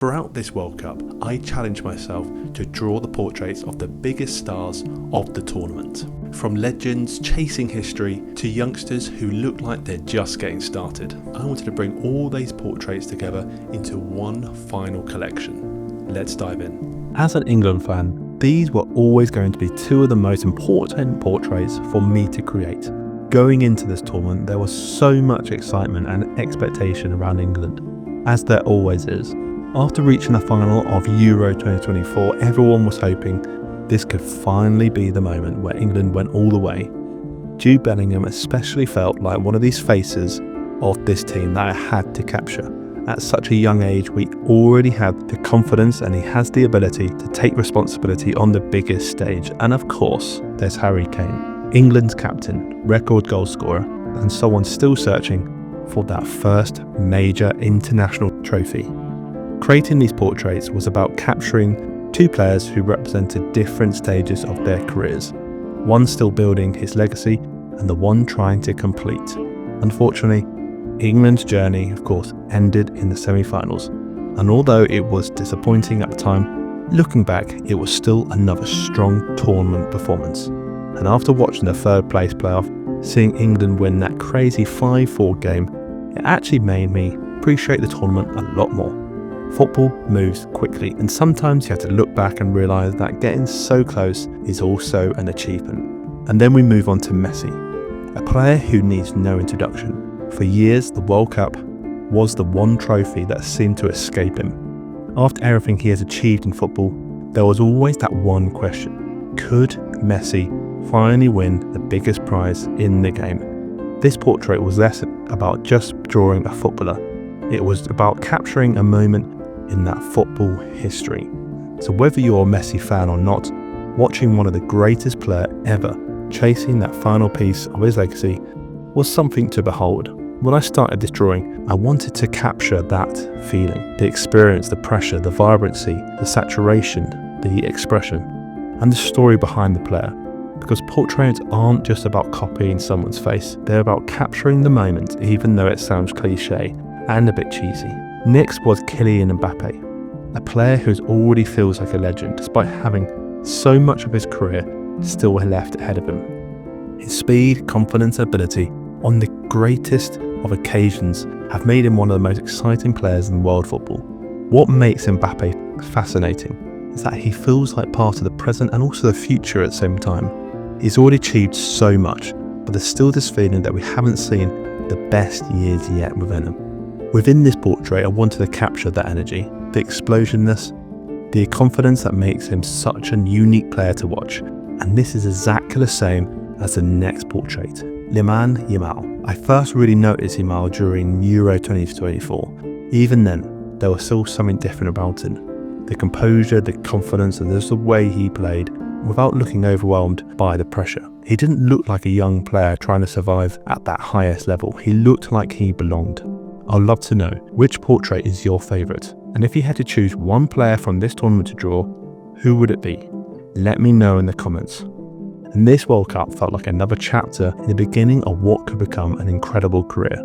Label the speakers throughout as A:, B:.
A: Throughout this World Cup, I challenged myself to draw the portraits of the biggest stars of the tournament. From legends chasing history to youngsters who look like they're just getting started. I wanted to bring all these portraits together into one final collection. Let's dive in.
B: As an England fan, these were always going to be two of the most important portraits for me to create. Going into this tournament, there was so much excitement and expectation around England, as there always is. After reaching the final of Euro 2024, everyone was hoping this could finally be the moment where England went all the way. Jude Bellingham especially felt like one of these faces of this team that I had to capture. At such a young age, we already had the confidence and he has the ability to take responsibility on the biggest stage. And of course, there's Harry Kane, England's captain, record goal scorer, and someone still searching for that first major international trophy. Creating these portraits was about capturing two players who represented different stages of their careers, one still building his legacy and the one trying to complete. Unfortunately, England's journey, of course, ended in the semi-finals, and although it was disappointing at the time, looking back, it was still another strong tournament performance. And after watching the third place playoff, seeing England win that crazy 5-4 game, it actually made me appreciate the tournament a lot more. Football moves quickly, and sometimes you have to look back and realise that getting so close is also an achievement. And then we move on to Messi, a player who needs no introduction. For years, the World Cup was the one trophy that seemed to escape him. After everything he has achieved in football, there was always that one question: could Messi finally win the biggest prize in the game? This portrait was less about just drawing a footballer. It was about capturing a moment in that football history. So whether you're a Messi fan or not, watching one of the greatest player ever chasing that final piece of his legacy was something to behold. When I started this drawing, I wanted to capture that feeling, the experience, the pressure, the vibrancy, the saturation, the expression, and the story behind the player. Because portraits aren't just about copying someone's face, they're about capturing the moment, even though it sounds cliche and a bit cheesy. Next was Kylian Mbappé, a player who already feels like a legend despite having so much of his career still left ahead of him. His speed, confidence, and ability on the greatest of occasions have made him one of the most exciting players in world football. What makes Mbappé fascinating is that he feels like part of the present and also the future at the same time. He's already achieved so much, but there's still this feeling that we haven't seen the best years yet within him. Within this portrait, I wanted to capture that energy, the explosionness, the confidence that makes him such a unique player to watch. And this is exactly the same as the next portrait, Lamine Yamal. I first really noticed Yamal during Euro 2024. Even then, there was still something different about him. The composure, the confidence, and just the way he played without looking overwhelmed by the pressure. He didn't look like a young player trying to survive at that highest level. He looked like he belonged. I'd love to know which portrait is your favourite, and if you had to choose one player from this tournament to draw, who would it be? Let me know in the comments. And this World Cup felt like another chapter in the beginning of what could become an incredible career.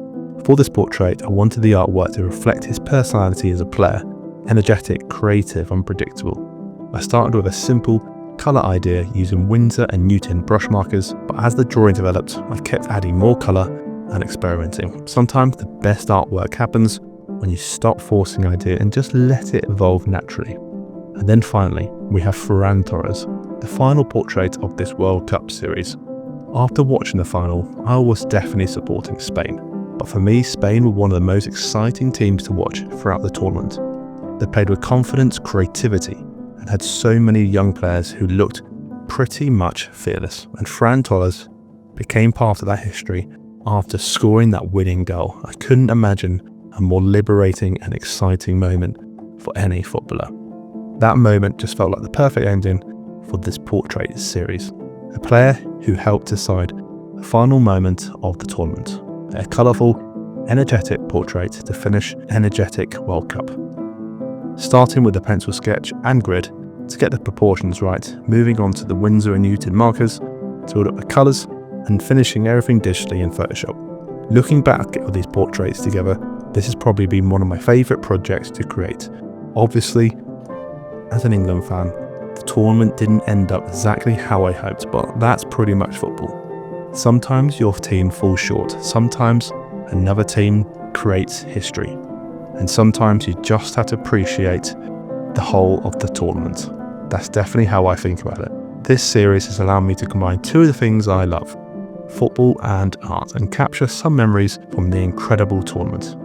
B: For this portrait, I wanted the artwork to reflect his personality as a player: energetic, creative, unpredictable. I started with a simple colour idea using Winsor and Newton brush markers, but as the drawing developed, I kept adding more colour and experimenting. Sometimes the best artwork happens when you stop forcing an idea and just let it evolve naturally. And then finally, we have Ferran Torres, the final portrait of this World Cup series. After watching the final, I was definitely supporting Spain. But for me, Spain were one of the most exciting teams to watch throughout the tournament. They played with confidence, creativity, and had so many young players who looked pretty much fearless. And Ferran Torres became part of that history after scoring that winning goal. I couldn't imagine a more liberating and exciting moment for any footballer. That moment just felt like the perfect ending for this portrait series. A player who helped decide the final moment of the tournament. A colourful, energetic portrait to finish an energetic World Cup. Starting with the pencil sketch and grid to get the proportions right, moving on to the Winsor and Newton markers to build up the colours, and finishing everything digitally in Photoshop. Looking back at these portraits together, this has probably been one of my favourite projects to create. Obviously, as an England fan, the tournament didn't end up exactly how I hoped, but that's pretty much football. Sometimes your team falls short, sometimes another team creates history, and sometimes you just have to appreciate the whole of the tournament. That's definitely how I think about it. This series has allowed me to combine two of the things I love, football and art, and capture some memories from the incredible tournament.